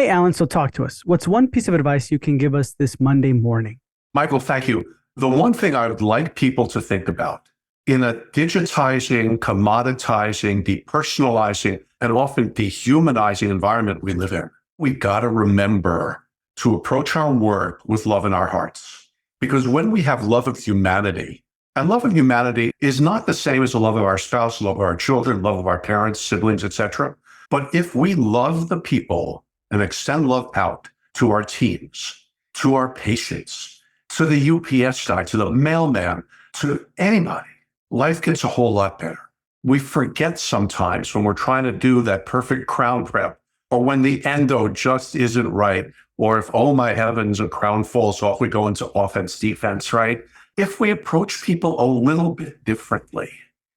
Hey, Alan, so talk to us. What's one piece of advice you can give us this Monday morning? Michael, thank you. The one thing I would like people to think about in a digitizing, commoditizing, depersonalizing, and often dehumanizing environment we live in, we got to remember to approach our work with love in our hearts. Because when we have love of humanity, and love of humanity is not the same as the love of our spouse, love of our children, love of our parents, siblings, etc. But if we love the people and extend love out to our teams, to our patients, to the UPS guy, to the mailman, to anybody, life gets a whole lot better. We forget sometimes when we're trying to do that perfect crown prep, or when the endo just isn't right, or if, oh my heavens, a crown falls off, we go into offense, defense, right? If we approach people a little bit differently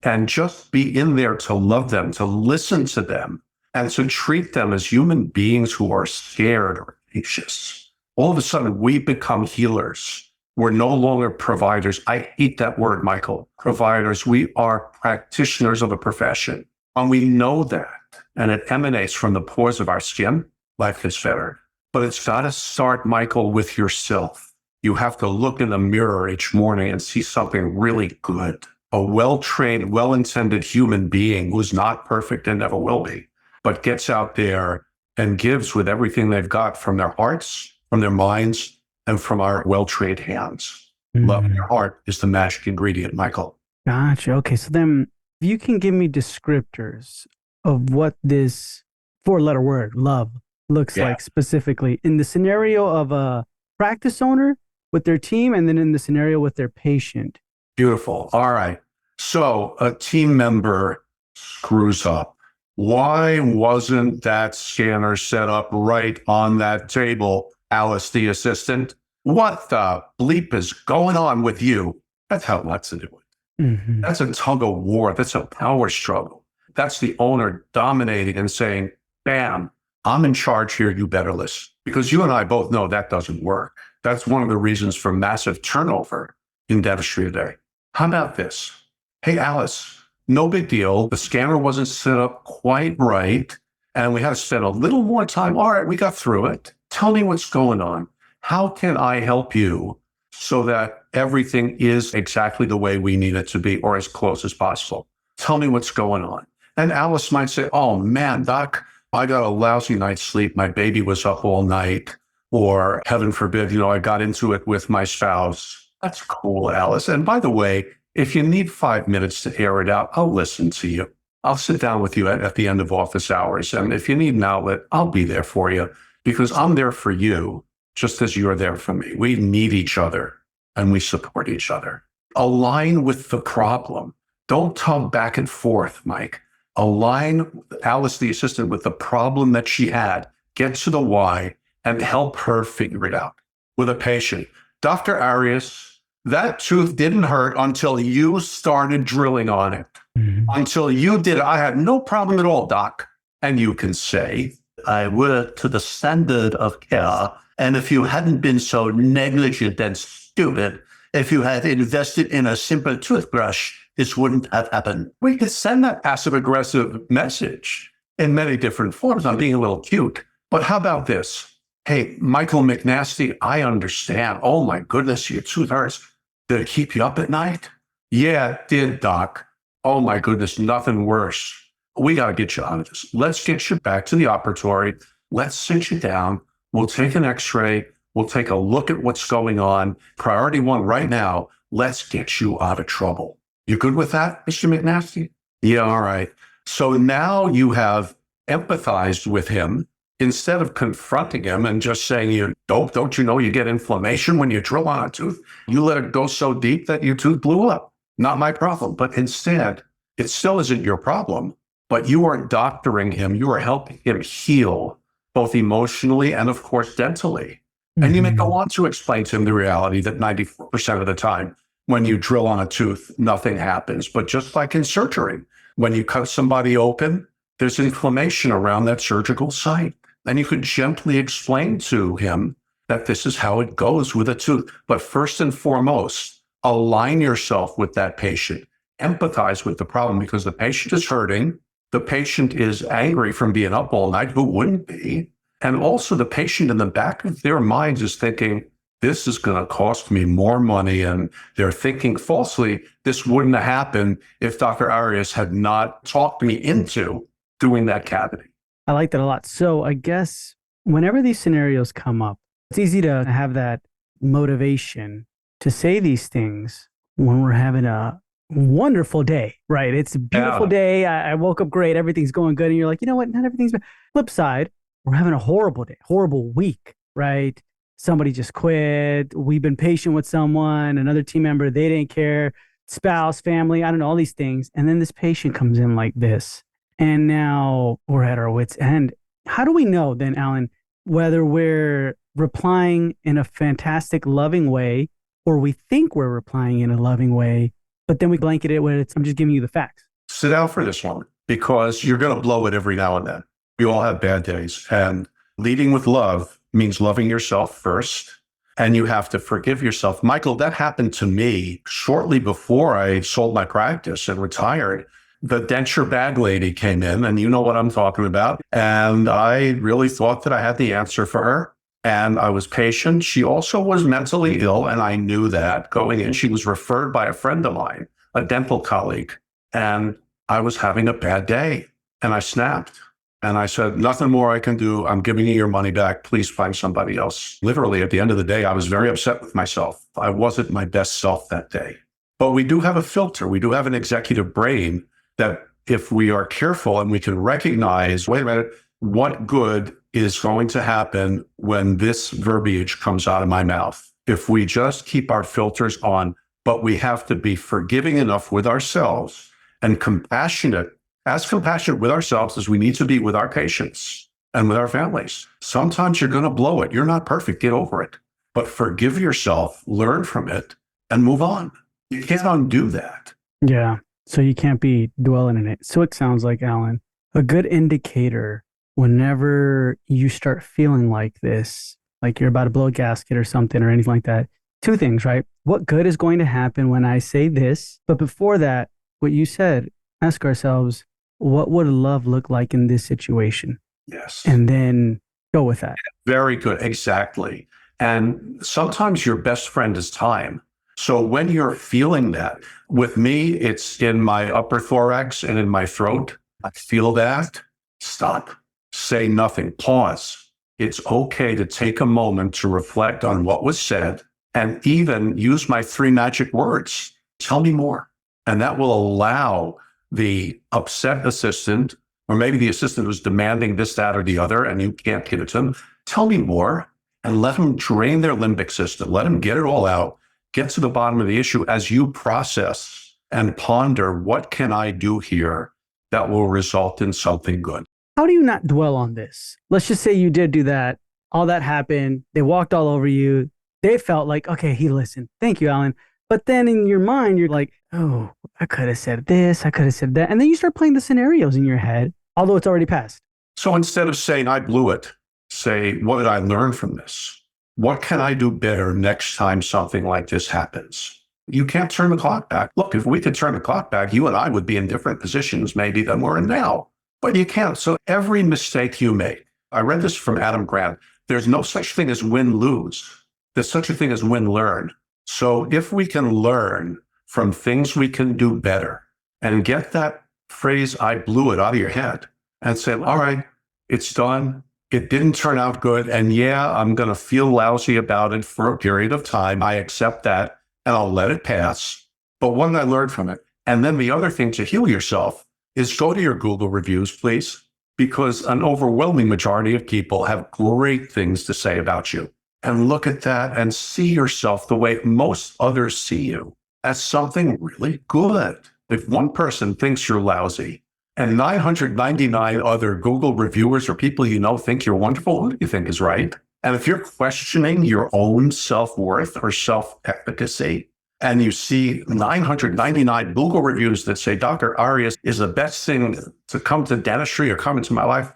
and just be in there to love them, to listen to them, and to treat them as human beings who are scared or anxious, all of a sudden we become healers. We're no longer providers. I hate that word, Michael. Providers. We are practitioners of a profession. And we know that. And it emanates from the pores of our skin. Life is better. But it's got to start, Michael, with yourself. You have to look in the mirror each morning and see something really good. A well-trained, well-intended human being who's not perfect and never will be, but gets out there and gives with everything they've got from their hearts, from their minds, and from our well-trained hands. Love in your heart is the magic ingredient, Michael. Gotcha. Okay, so then if you can give me descriptors of what this four-letter word, love, looks Yeah, like specifically in the scenario of a practice owner with their team and then in the scenario with their patient. beautiful. All right. So a team member screws up. Why wasn't that scanner set up right on that table, Alice, the assistant? What the bleep is going on with you? That's how not to do it. Hmm. That's a tug of war. That's a power struggle. That's the owner dominating and saying, bam, I'm in charge here. You better listen. Because you and I both know that doesn't work. That's one of the reasons for massive turnover in dentistry today. How about this? Hey, Alice, no big deal. The scanner wasn't set up quite right, and we had to spend a little more time. All right, we got through it. Tell me what's going on. How can I help you so that everything is exactly the way we need it to be or as close as possible? Tell me what's going on. And Alice might say, oh man, doc, I got a lousy night's sleep. My baby was up all night. Or heaven forbid, I got into it with my spouse. That's cool, Alice. And by the way, if you need 5 minutes to air it out, I'll listen to you. I'll sit down with you at the end of office hours. And if you need an outlet, I'll be there for you because I'm there for you just as you're there for me. We need each other and we support each other. Align with the problem. Don't tug back and forth, Mike. Align Alice, the assistant, with the problem that she had. Get to the why and help her figure it out. With a patient, Dr. Arias, that tooth didn't hurt until you started drilling on it. Hmm. Until you did it, I had no problem at all, doc. And you can say, I work to the standard of care. And if you hadn't been so negligent and stupid, if you had invested in a simple toothbrush, this wouldn't have happened. We could send that passive aggressive message in many different forms. I'm being a little cute. But how about this? Hey, Michael McNasty, I understand. Oh my goodness, your tooth hurts. Did it keep you up at night? Yeah, it did, doc. Oh my goodness, nothing worse. We got to get you out of this. Let's get you back to the operatory. Let's sit you down. We'll take an x-ray. We'll take a look at what's going on. Priority one right now, let's get you out of trouble. You good with that, Mr. McNasty? Yeah, all right. So now you have empathized with him instead of confronting him and just saying, don't you know you get inflammation when you drill on a tooth? You let it go so deep that your tooth blew up. Not my problem. But instead, it still isn't your problem, but you are doctoring him. You are helping him heal both emotionally and, of course, dentally. And you may go on to explain to him the reality that 94% of the time, when you drill on a tooth, nothing happens. But just like in surgery, when you cut somebody open, there's inflammation around that surgical site. And you could gently explain to him that this is how it goes with a tooth. But first and foremost, align yourself with that patient. Empathize with the problem because the patient is hurting. The patient is angry from being up all night. Who wouldn't be? And also the patient in the back of their minds is thinking, this is going to cost me more money. And they're thinking falsely, this wouldn't have happened if Dr. Arias had not talked me into doing that cavity. I like that a lot. So I guess whenever these scenarios come up, it's easy to have that motivation to say these things when we're having a wonderful day, right? It's a beautiful day. I woke up great. Everything's going good. And you're like, you know what? Not everything's bad. Flip side, we're having a horrible day, horrible week, right? Somebody just quit. We've been patient with someone, another team member, they didn't care, spouse, family, I don't know, all these things. And then this patient comes in like this. And now we're at our wits' end. How do we know then, Alan, whether we're replying in a fantastic, loving way, or we think we're replying in a loving way, but then we blanket it with, I'm just giving you the facts? Sit down for this one, because you're going to blow it every now and then. We all have bad days. And leading with love means loving yourself first. And you have to forgive yourself. Michael, that happened to me shortly before I sold my practice and retired. The denture bag lady came in, and you know what I'm talking about. And I really thought that I had the answer for her. And I was patient. She also was mentally ill, and I knew that going in. She was referred by a friend of mine, a dental colleague. And I was having a bad day. And I snapped. And I said, nothing more I can do. I'm giving you your money back. Please find somebody else. Literally, at the end of the day, I was very upset with myself. I wasn't my best self that day. But we do have a filter. We do have an executive brain that if we are careful and we can recognize, wait a minute, what good is going to happen when this verbiage comes out of my mouth? If we just keep our filters on, but we have to be forgiving enough with ourselves and compassionate with ourselves as we need to be with our patients and with our families. Sometimes you're going to blow it. You're not perfect. Get over it. But forgive yourself, learn from it, and move on. You can't undo that. Yeah. So you can't be dwelling in it. So it sounds like, Alan, a good indicator whenever you start feeling like this, like you're about to blow a gasket or something or anything like that, two things, right? What good is going to happen when I say this? But before that, what you said, ask ourselves, what would love look like in this situation? Yes. And then go with that. Very good. Exactly. And sometimes your best friend is time. So when you're feeling that, with me, it's in my upper thorax and in my throat. I feel that. Stop. Say nothing. Pause. It's okay to take a moment to reflect on what was said and even use my 3 magic words. Tell me more. And that will allow the upset assistant, or maybe the assistant who's demanding this, that, or the other, and you can't give it to them, tell me more, and let them drain their limbic system. Let them get it all out. Get to the bottom of the issue as you process and ponder, what can I do here that will result in something good? How do you not dwell on this? Let's just say you did do that. All that happened. They walked all over you. They felt like, okay, he listened. Thank you, Alan. But then in your mind, you're like, oh, I could have said this. I could have said that. And then you start playing the scenarios in your head, although it's already passed. So instead of saying, I blew it, say, what did I learn from this? What can I do better next time something like this happens? You can't turn the clock back. Look, if we could turn the clock back, you and I would be in different positions maybe than we're in now. But you can't. So every mistake you make, I read this from Adam Grant, there's no such thing as win-lose. There's such a thing as win-learn. So if we can learn from things we can do better and get that phrase, I blew it, out of your head and say, all right, it's done. It didn't turn out good. And yeah, I'm going to feel lousy about it for a period of time. I accept that and I'll let it pass. But what did I learn from it? And then the other thing to heal yourself is go to your Google reviews, please, because an overwhelming majority of people have great things to say about you. And look at that and see yourself the way most others see you, as something really good. If one person thinks you're lousy and 999 other Google reviewers or people you know think you're wonderful, who do you think is right? And if you're questioning your own self-worth or self-efficacy, and you see 999 Google reviews that say Dr. Arias is the best thing to come to dentistry or come into my life,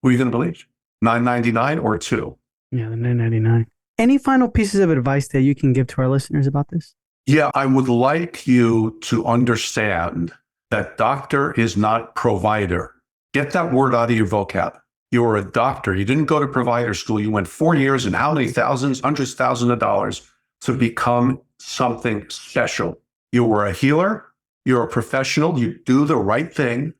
who are you going to believe? 999 or 2? Yeah, the 999. Any final pieces of advice that you can give to our listeners about this? Yeah, I would like you to understand that doctor is not provider. Get that word out of your vocab. You were a doctor. You didn't go to provider school. You went 4 years and how many thousands, hundreds of thousands of dollars to become something special. You were a healer. You're a professional. You do the right thing.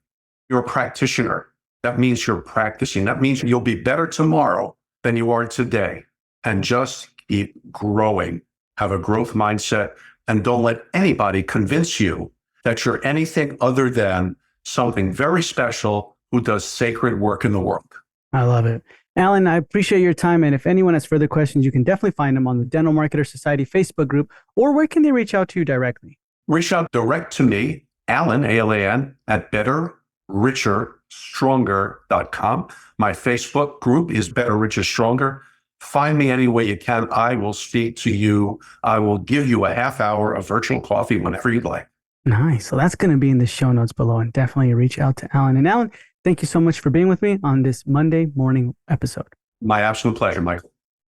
You're a practitioner. That means you're practicing. That means you'll be better tomorrow than you are today. And just keep growing. Have a growth mindset. And don't let anybody convince you that you're anything other than something very special who does sacred work in the world. I love it. Alan, I appreciate your time. And if anyone has further questions, you can definitely find them on the Dental Marketer Society Facebook group, or where can they reach out to you directly? Reach out direct to me, Alan, A-L-A-N, at betterricherstronger.com. My Facebook group is Better, Richer, Stronger. Find me any way you can. I will speak to you. I will give you a half hour of virtual coffee whenever you'd like. Nice. So that's going to be in the show notes below, and definitely reach out to Alan. And Alan, thank you so much for being with me on this Monday morning episode. My absolute pleasure, Michael.